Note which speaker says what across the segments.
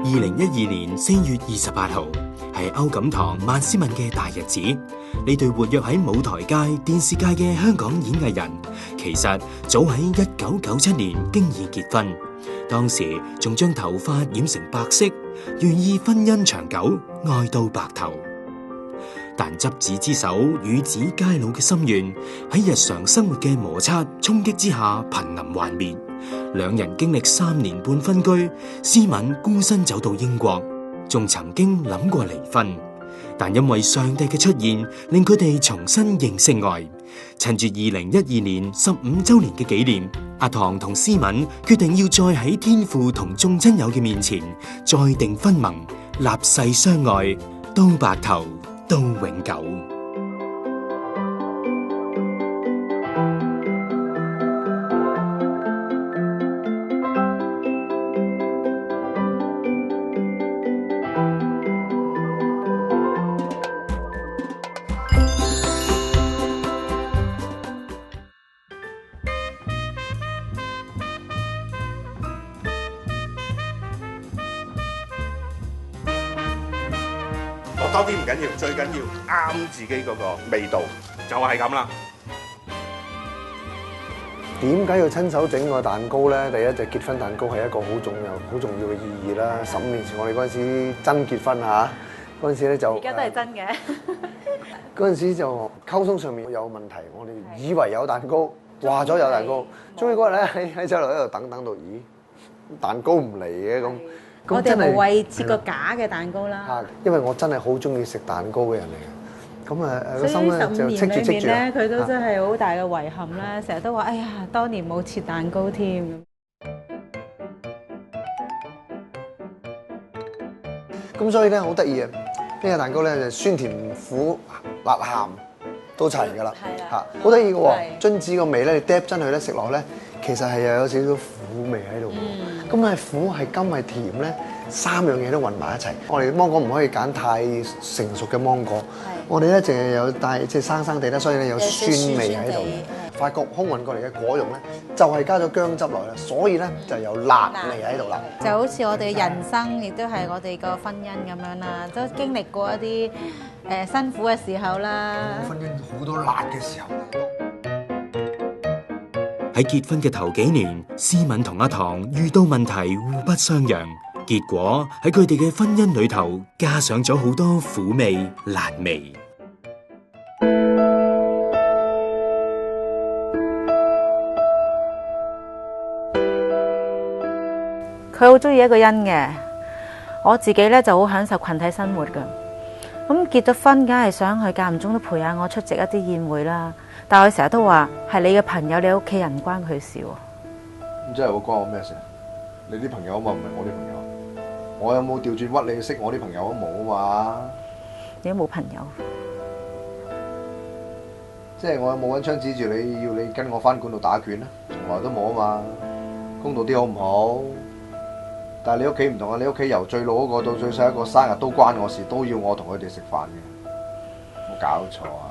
Speaker 1: 2012年4月28號係歐錦棠、萬詩敏嘅大日子。呢對活躍喺舞台界、電視界嘅香港演藝人，其實早喺1997年經已結婚，當時仲將頭髮染成白色，願意婚姻長久，愛到白頭。但執子之手，與子偕老嘅心願喺日常生活嘅摩擦衝擊之下瀕臨幻滅。兩人經歷3年半分居，詩敏孤身走到英國，仲曾經諗過離婚，但因為上帝嘅出現，令佢哋重新認識愛。趁住2012年15周年嘅紀念，阿棠同詩敏決定要再喺天父同眾親友嘅面前再訂婚盟，立誓相愛，到白頭，到永久。
Speaker 2: 多啲唔緊要，最緊要啱自己嗰個味道，就係咁啦。
Speaker 3: 點解要親手整個蛋糕咧？第一，就結婚蛋糕係一個好重要嘅意義啦。15年前我哋嗰陣時真結婚嚇，嗰陣時咧就
Speaker 4: 而家都係真嘅。
Speaker 3: 嗰陣時就溝通上面有問題，我哋以為有蛋糕，話咗有蛋糕，終於嗰日咧喺酒樓喺度等到，咦，蛋糕唔嚟嘅咁。
Speaker 4: 我哋無謂切個假嘅蛋糕啦。
Speaker 3: 嚇，因為我真係好中意食蛋糕嘅人嚟嘅，咁啊個心咧就
Speaker 4: 15年裏面咧，佢都
Speaker 3: 嚇
Speaker 4: 真係好大嘅遺憾啦，成日都話：哎呀，當年冇切蛋糕添。
Speaker 3: 咁所以咧好得意啊！呢個蛋糕咧就酸甜苦辣鹹都齊㗎啦，嚇好得意嘅喎！榛子個味咧，你嗒真佢咧食落咧，其實係又有少少苦味喺度。咁係苦係甘係甜咧，3樣嘢都混埋一齊。我哋芒果唔可以揀太成熟嘅芒果，我哋咧淨係有帶即係生生地咧，所以咧有酸味喺度。法國空運過嚟嘅果蓉咧，就係加咗薑汁落去啦，所以咧就有辣味喺度啦。
Speaker 4: 就好似我哋嘅人生，亦都係我哋個婚姻咁樣啦，都經歷過一啲辛苦嘅時候啦。
Speaker 3: 婚姻好多辣嘅時候。
Speaker 1: 喺結婚嘅頭幾年，詩敏同阿棠遇到問題互不相讓，結果喺佢哋嘅婚姻裏頭加上咗好多苦味、辣味。
Speaker 4: 佢好中意一個人嘅，我自己咧就好享受群體生活噶。咁結咗婚，梗係想佢間唔中都陪下我出席一啲宴會啦。但係佢成日都話係你嘅朋友，你屋企人唔關佢事喎。
Speaker 3: 咁真係好關我咩事？你啲朋友啊嘛，唔係我啲朋友。我有冇調轉屈你識我啲朋友啊？冇啊嘛。
Speaker 4: 你都冇朋友。
Speaker 3: 即係我有冇揾槍指住你，要你跟我翻館度打拳啊？從來都冇啊嘛。公道啲好唔好？但係你屋企唔同啊！你屋企由最老嗰個到最細一個生日都關我事，都要我同佢哋食飯嘅，冇搞錯啊！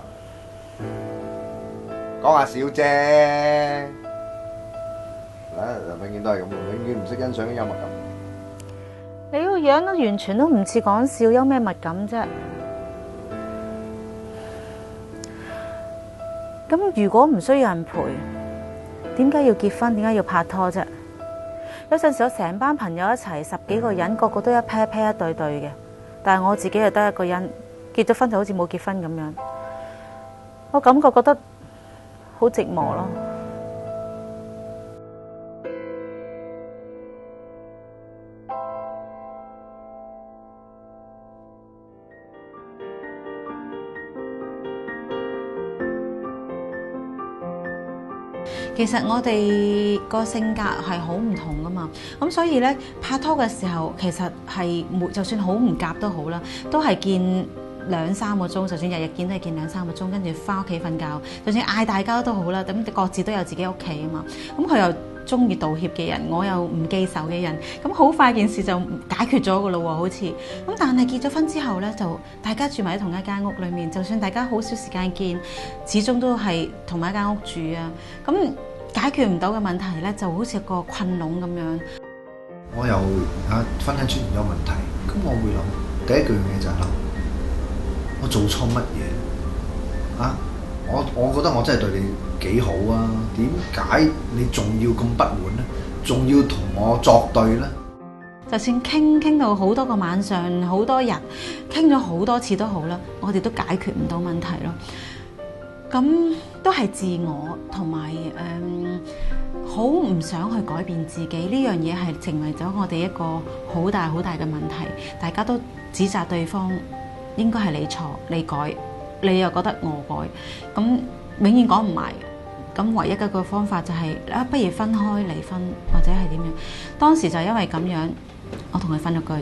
Speaker 3: 講下笑啫，永遠都係咁，永遠唔識欣賞啲幽默感。
Speaker 4: 你個樣都完全都唔似講笑，有咩默感啫？咁如果唔需要人陪，點解要結婚？點解要拍拖啫？有陣時我成班朋友一齊10幾個人，個個都一 pair pair 一對對嘅，但係我自己就得一個人，結咗婚就好似冇結婚咁樣，我感覺覺得好寂寞咯。其實我哋個性格係好唔同噶嘛，咁所以咧拍拖嘅時候，其實係就算好唔夾都好啦，都係見2-3個鐘，就算日日見都係見2-3個鐘，跟住翻屋企瞓覺，就算嗌大交都好啦，咁各自都有自己屋企啊嘛，咁佢又中意道歉嘅人，我又唔記仇嘅人，咁好快件事就解決咗噶咯喎，好似咁。但係結咗婚之後咧，就大家住埋喺同一間屋裏面，就算大家好少時間見，始終都係同埋一間屋住啊。咁解決唔到嘅問題咧，就好似個困籠咁樣。
Speaker 5: 我又婚姻出現咗問題，咁我會諗第一句嘢就係諗我做錯乜嘢啊？我覺得我真係對你幾好啊，點解你仲要咁不滿呢？仲要同我作對呢？
Speaker 4: 就算傾到好多個晚上，好多日傾咗好多次都好啦，我哋都解決唔到問題咯。咁都係自我同埋好唔想去改變自己，呢樣嘢係成為咗我哋一個好大好大嘅問題。大家都指責對方應該係你錯，你改，你又覺得我改，咁永遠講唔埋。咁唯一嘅一個方法就係不如分開離婚或者係點樣。當時就因為咁樣，我同佢分咗居。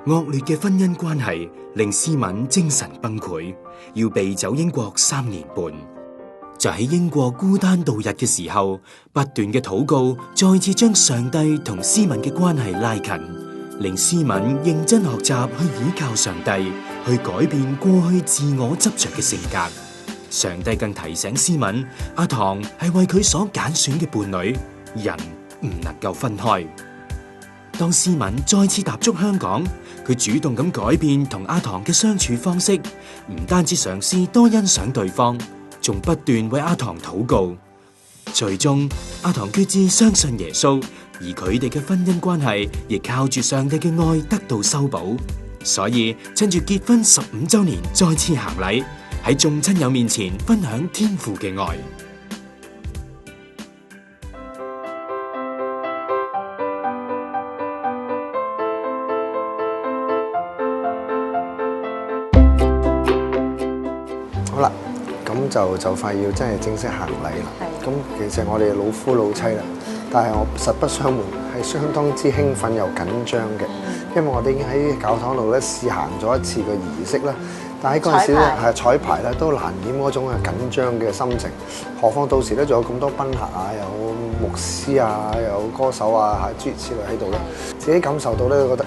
Speaker 1: 惡劣嘅婚姻關係令思敏精神崩潰，要避走英國3年半。就喺英國孤單度日嘅時候，不斷嘅禱告再次將上帝同思敏嘅關係拉近，令思敏認真學習去依靠上帝，去改變過去自我執着嘅性格。上帝更提醒思敏，阿唐係為佢所揀選嘅伴侶，人唔能夠分開。當思敏再次踏足香港，佢主動咁改變同阿唐嘅相處方式，唔單止嘗試多欣賞對方，仲不斷為阿唐禱告。最終，阿唐決志相信耶穌，而佢哋嘅婚姻關係亦靠住上帝嘅愛得到修補。所以趁住結婚15週年再次行禮，喺眾親友面前分享天父嘅愛。
Speaker 3: 好啦，咁就快要真係正式行禮啦。咁其實我哋老夫老妻啦，但係我實不相瞞，係相當之興奮又緊張嘅，因為我哋已經喺教堂度咧試行咗一次個儀式啦。但喺嗰陣時咧，係彩排咧都難掩嗰種緊張嘅心情。何況到時咧仲有咁多賓客啊，有牧師啊，有歌手啊，諸如此類喺度咧，自己感受到咧，覺得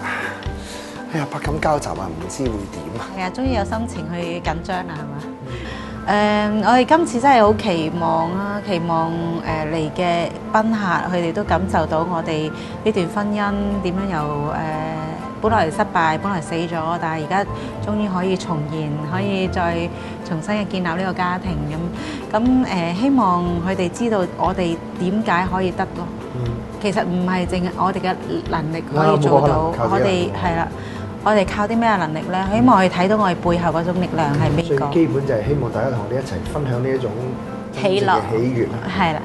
Speaker 3: 哎呀百感交集啊，唔知會點啊！
Speaker 4: 係啊，終於有心情去緊張啦，係嘛？我哋今次真係好期望啊！期望嚟嘅賓客，佢哋都感受到我哋呢段婚姻點樣由本來失敗，本來死咗，但係而家終於可以重燃，可以再重新嘅建立呢個家庭咁。希望佢哋知道我哋點解可以得咯。其實唔係淨係我哋嘅能力可以做到，我哋係啦。我哋靠啲咩能力咧？希望佢睇到我哋背後嗰種力量係邊個？
Speaker 3: 最基本就係希望大家同我哋一齊分享呢一種
Speaker 4: 喜樂、
Speaker 3: 喜悅。
Speaker 4: 係啦。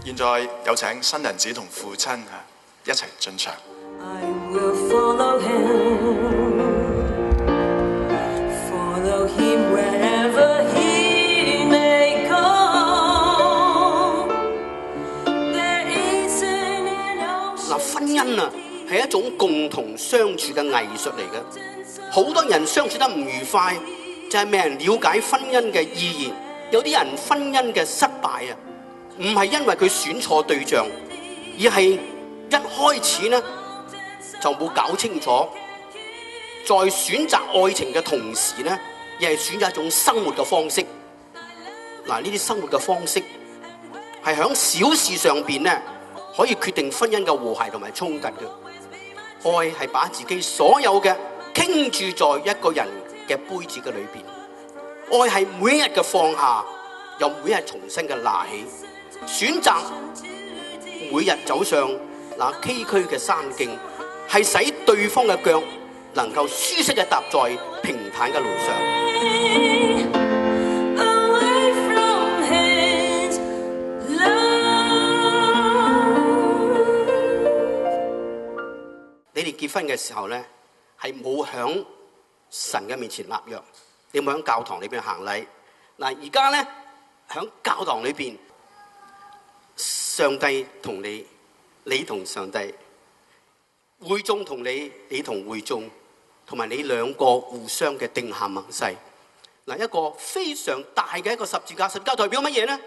Speaker 6: 現在有請新人子同父親一齊進場。
Speaker 7: I will follow him wherever he may go. There isn't an ocean.
Speaker 8: 婚姻啊，係一種共同相處嘅藝術嚟嘅。好多人相處得唔愉快，就係未人了解婚姻嘅意義。有啲人婚姻嘅失敗啊，唔係因為佢選錯對象，而係一開始呢就冇搞清楚，在選擇愛情嘅同時呢，亦係選擇一種生活嘅方式。嗱，呢啲生活嘅方式係響小事上邊呢，可以決定婚姻嘅和諧同埋衝突嘅。愛係把自己所有嘅傾注在一個人嘅杯子嘅裏邊。愛係每一日嘅放下，又每一日重新嘅拿起。選擇每日走上那崎嶇嘅山徑，係使對方嘅腳能夠舒適嘅踏在平坦嘅路上。你哋結婚嘅時候咧，係冇響神嘅面前立約，你冇響教堂裏邊行禮。嗱，而家咧響教堂裏邊。上帝同你，你同上帝，會眾同你，你同會眾，同埋你兩個互相嘅定下盟誓，嗱，一個非常大嘅一個十字架，十字架代表乜嘢呢？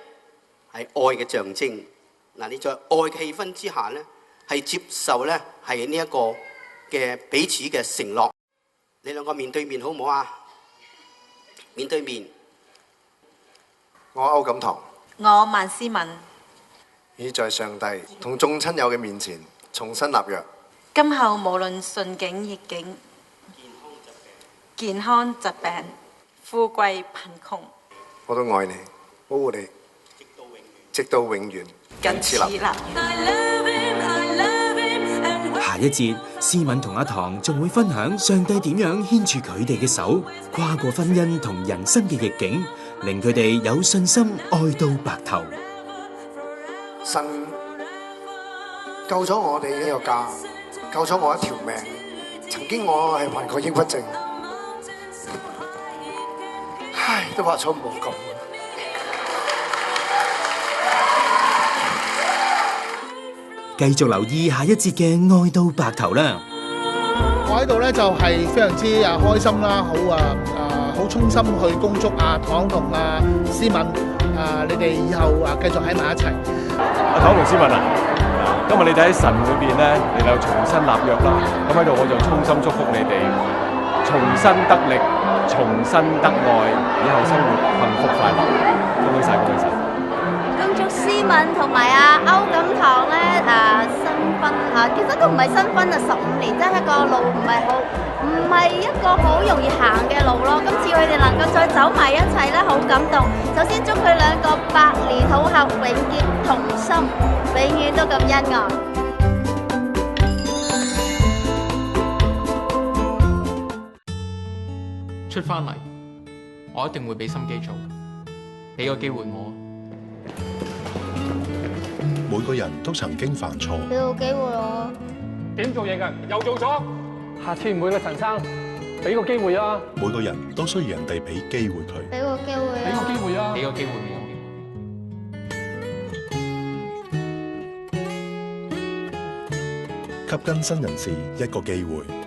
Speaker 8: 係愛嘅象徵。嗱，你在愛嘅氣氛之下呢，係接受呢係呢一個嘅彼此嘅承諾。你兩個面對面好唔好啊？面對面。
Speaker 5: 我歐錦棠
Speaker 4: 我萬思敏，
Speaker 5: 已在上帝同眾親友嘅面前重新立約，
Speaker 4: 今後無論順境逆境、健康疾病、富貴貧窮，
Speaker 5: 我都愛你，保護你，直到永遠。
Speaker 4: 謹此立約。
Speaker 1: 下一節，思敏同阿唐仲會分享上帝點樣牽住佢哋嘅手，跨過婚姻同人生嘅逆境，令佢哋有信心愛到白頭。
Speaker 5: 神救咗我哋一個家，救咗我一條命。曾經我係患過抑鬱症，唉，都話咗唔好咁。
Speaker 1: 繼續留意下一節嘅愛到白頭啦！
Speaker 9: 我喺度咧就係非常之開心啦，好衷心去恭祝阿唐同阿思敏你哋以後繼續喺埋一齊。
Speaker 10: 阿唐同思敏啊，今日你哋喺神裏邊咧，你哋又重新立約啦。咁喺度我就衷心祝福你哋重新得力，重新得愛，以後生活幸福快樂。恭喜晒，恭喜晒！
Speaker 11: 恭祝思敏同埋阿歐錦棠咧新婚其實都唔係新婚啊，15年，真係一個路唔係一個好容易行嘅路咯。今次佢哋能夠再走埋一齊咧，好感動。首先祝佢兩個百年好合，永結同心，永遠都咁恩愛。
Speaker 12: 出返嚟，我一定會俾心機做，俾個機會我。
Speaker 13: 每個人都曾經犯錯，
Speaker 11: 俾個機會我。
Speaker 10: 點做嘢㗎？又做錯，下次唔會啦，陳生，俾個機會啊！
Speaker 13: 每個人都需要人哋俾機會佢，
Speaker 11: 俾個機會啊！
Speaker 12: 俾個機會啊！俾個機會我。
Speaker 13: 給更新人士一個機會。